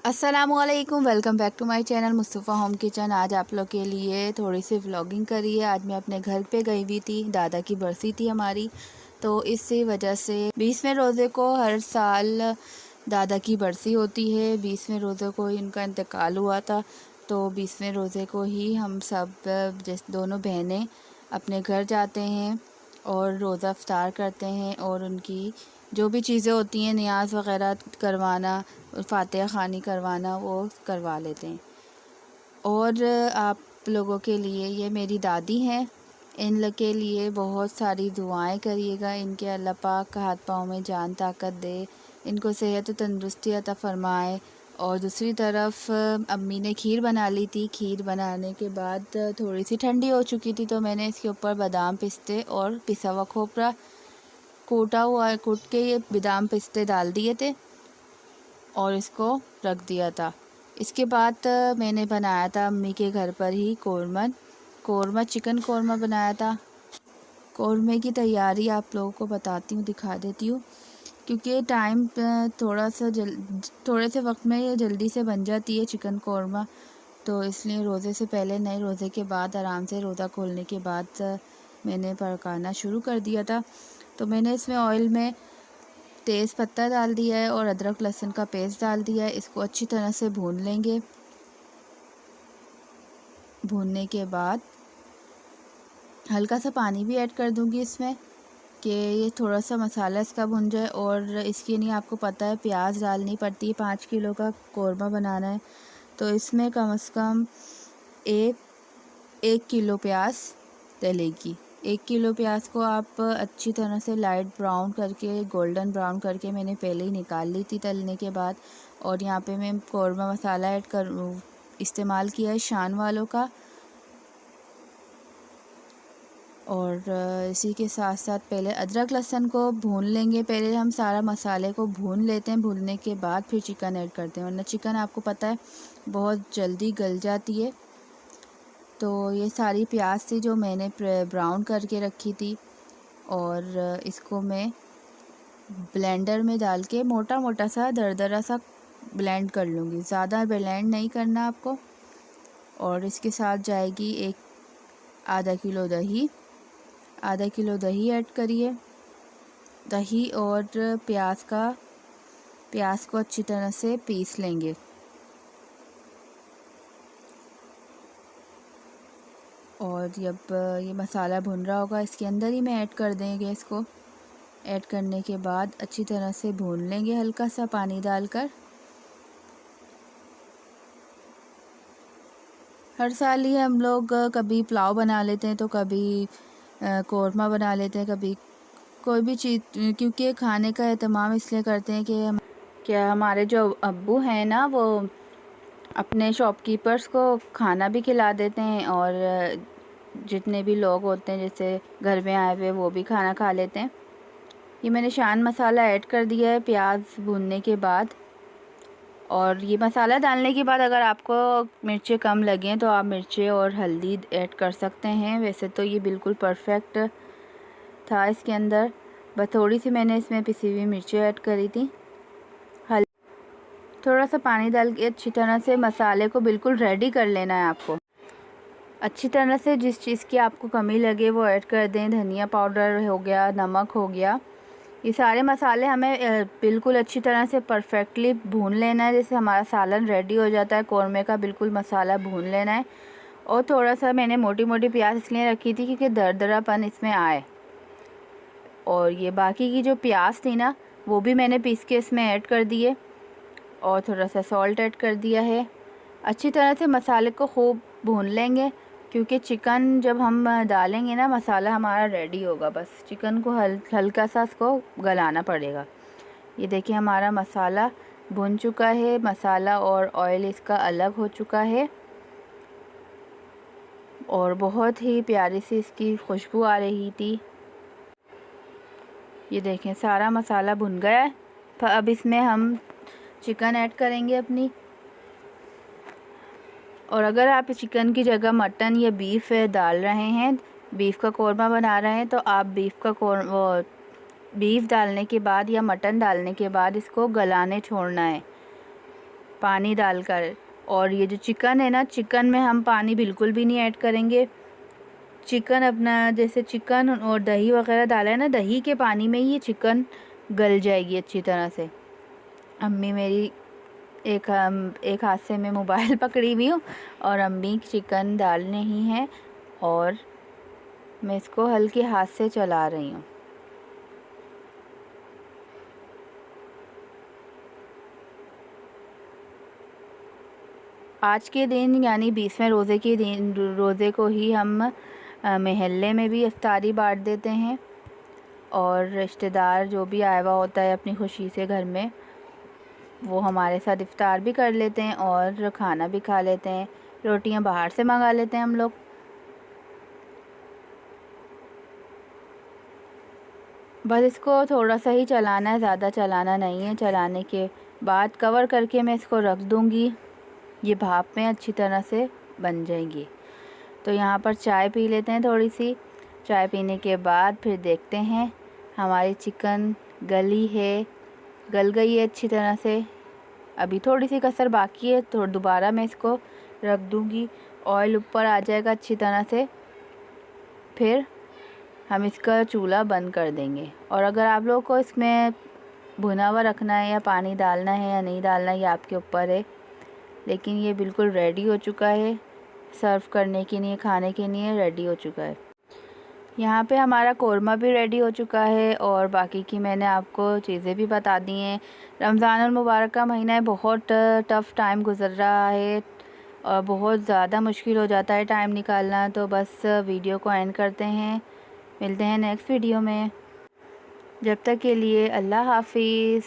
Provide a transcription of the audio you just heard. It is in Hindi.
अस्सलामुअलैकुम, welcome back to my channel Mustafa home kitchen. आज आप लोग के लिए थोड़ी सी व्लॉगिंग करी है। आज मैं अपने घर पे गई हुई थी, दादा की बरसी थी हमारी, तो इसी वजह से 20वें रोज़े को हर साल दादा की बरसी होती है। 20वें रोज़े को इनका इंतकाल हुआ था, तो 20वें रोज़े को ही हम सब जैसे दोनों बहनें अपने घर जाते हैं और रोज़ा इफ्तार करते हैं और उनकी जो भी चीज़ें होती हैं, नियाज़ वग़ैरह करवाना, फ़ातिहा ख़वानी करवाना, वो करवा लेते हैं। और आप लोगों के लिए ये मेरी दादी हैं, इन लोग के लिए बहुत सारी दुआएं करिएगा। इनके अल्लाह पाक हाथ पाँव में जान ताकत दे, इनको सेहत और तंदुरुस्ती अता फ़रमाए। और दूसरी तरफ अम्मी ने खीर बना ली थी। खीर बनाने के बाद थोड़ी सी ठंडी हो चुकी थी, तो मैंने इसके ऊपर बादाम पिस्ते और पिसा हुआ खोपरा कूट के ये बादाम पिस्ते डाल दिए थे और इसको रख दिया था। इसके बाद मैंने बनाया था अम्मी के घर पर ही कौरमा चिकन कौरमा बनाया था। कौरमे की तैयारी आप लोगों को बताती हूँ, दिखा देती हूँ, क्योंकि टाइम थोड़े से वक्त में ये जल्दी से बन जाती है चिकन कौरमा, तो इसलिए रोज़े से पहले नहीं, रोज़े के बाद आराम से रोज़ा खोलने के बाद मैंने पकाना शुरू कर दिया था। तो मैंने इसमें ऑयल में तेज़ पत्ता डाल दिया है और अदरक लहसुन का पेस्ट डाल दिया है। इसको अच्छी तरह से भून लेंगे। भूनने के बाद हल्का सा पानी भी ऐड कर दूंगी इसमें, कि ये थोड़ा सा मसाला इसका भुन जाए। और इसके लिए आपको पता है प्याज डालनी पड़ती है। 5 किलो का कौरमा बनाना है, तो इसमें कम से कम एक किलो प्याज डलेगी। 1 किलो प्याज को आप अच्छी तरह से लाइट ब्राउन करके, गोल्डन ब्राउन करके मैंने पहले ही निकाल ली थी तलने के बाद। और यहाँ पे मैं कौरमा मसाला इस्तेमाल किया है शान वालों का। और इसी के साथ साथ पहले अदरक लहसुन को भून लेंगे। पहले हम सारा मसाले को भून लेते हैं, भूनने के बाद फिर चिकन ऐड करते हैं, वरना चिकन आपको पता है बहुत जल्दी गल जाती है। तो ये सारी प्याज थी जो मैंने ब्राउन करके रखी थी, और इसको मैं ब्लेंडर में डाल के मोटा मोटा सा दरदरा सा ब्लेंड कर लूँगी। ज़्यादा ब्लेंड नहीं करना आपको। और इसके साथ जाएगी आधा किलो दही ऐड करिए। दही और प्याज को अच्छी तरह से पीस लेंगे। और जब ये मसाला भुन रहा होगा, इसके अंदर ही मैं ऐड कर देंगे। इसको ऐड करने के बाद अच्छी तरह से भून लेंगे, हल्का सा पानी डालकर। हर साल ही हम लोग कभी पुलाव बना लेते हैं, तो कभी कौरमा बना लेते हैं, कभी कोई भी चीज़, क्योंकि खाने का एहतमाम इसलिए करते हैं कि हमारे जो अब्बू हैं ना, वो अपने शॉपकीपर्स को खाना भी खिला देते हैं, और जितने भी लोग होते हैं जैसे घर में आए हुए, वो भी खाना खा लेते हैं। ये मैंने शान मसाला ऐड कर दिया है प्याज भूनने के बाद। और ये मसाला डालने के बाद अगर आपको मिर्चें कम लगें तो आप मिर्चें और हल्दी ऐड कर सकते हैं। वैसे तो ये बिल्कुल परफेक्ट था इसके अंदर, बस थोड़ी सी मैंने इसमें पिसी हुई मिर्चें ऐड करी थी। थोड़ा सा पानी डाल के अच्छी तरह से मसाले को बिल्कुल रेडी कर लेना है आपको। अच्छी तरह से जिस चीज़ की आपको कमी लगे वो ऐड कर दें। धनिया पाउडर हो गया, नमक हो गया, ये सारे मसाले हमें बिल्कुल अच्छी तरह से परफेक्टली भून लेना है। जैसे हमारा सालन रेडी हो जाता है कौरमे का, बिल्कुल मसाला भून लेना है। और थोड़ा सा मैंने मोटी मोटी प्याज इसलिए रखी थी क्योंकि दरदरापन इसमें आए। और ये बाकी की जो प्याज थी ना, वो भी मैंने पीस के इसमें ऐड कर दिए, और थोड़ा सा सॉल्ट ऐड कर दिया है। अच्छी तरह से मसाले को खूब भून लेंगे, क्योंकि चिकन जब हम डालेंगे ना, मसाला हमारा रेडी होगा, बस चिकन को हल्का सा इसको गलाना पड़ेगा। ये देखिए हमारा मसाला भुन चुका है, मसाला और ऑयल इसका अलग हो चुका है, और बहुत ही प्यारी सी इसकी खुशबू आ रही थी। ये देखें सारा मसाला भुन गया है। तो अब इसमें हम चिकन ऐड करेंगे अपनी। और अगर आप चिकन की जगह मटन या बीफ डाल रहे हैं, बीफ का कौरमा बना रहे हैं, तो आप बीफ डालने के बाद या मटन डालने के बाद इसको गलाने छोड़ना है। पानी डालकर। और ये जो चिकन है ना, चिकन में हम पानी बिल्कुल भी नहीं ऐड करेंगे। चिकन अपना जैसे चिकन और दही वगैरह डाला है ना, दही के पानी में ही ये चिकन गल जाएगी अच्छी तरह से। अम्मी मेरी एक हाथ से मैं मोबाइल पकड़ी हुई हूँ और अम्मी चिकन डाल रही हैं और मैं इसको हल्के हाथ से चला रही हूँ। आज के दिन यानी 20वें रोज़े के दिन, रोज़े को ही हम महल्ले में भी इफ्तारी बांट देते हैं और रिश्तेदार जो भी आया हुआ होता है अपनी खुशी से घर में, वो हमारे साथ इफ्तार भी कर लेते हैं और खाना भी खा लेते हैं। रोटियां बाहर से मंगा लेते हैं हम लोग। बस इसको थोड़ा सा ही चलाना है, ज़्यादा चलाना नहीं है। चलाने के बाद कवर करके मैं इसको रख दूँगी। ये भाप में अच्छी तरह से बन जाएंगी। तो यहाँ पर चाय पी लेते हैं थोड़ी सी। चाय पीने के बाद फिर देखते हैं हमारी चिकन गल गई है अच्छी तरह से। अभी थोड़ी सी कसर बाकी है, तो दोबारा मैं इसको रख दूँगी। ऑयल ऊपर आ जाएगा अच्छी तरह से, फिर हम इसका चूल्हा बंद कर देंगे। और अगर आप लोगों को इसमें भुना हुआ रखना है या पानी डालना है या नहीं डालना है, ये आपके ऊपर है। लेकिन ये बिल्कुल रेडी हो चुका है, सर्व करने के लिए, खाने के लिए रेडी हो चुका है। यहाँ पे हमारा कोरमा भी रेडी हो चुका है और बाकी की मैंने आपको चीज़ें भी बता दी हैं। रमज़ानुल मुबारक का महीना है, बहुत टफ़ टाइम गुज़र रहा है और बहुत ज़्यादा मुश्किल हो जाता है टाइम निकालना। तो बस वीडियो को एंड करते हैं, मिलते हैं नेक्स्ट वीडियो में। जब तक के लिए अल्लाह हाफ़िज़।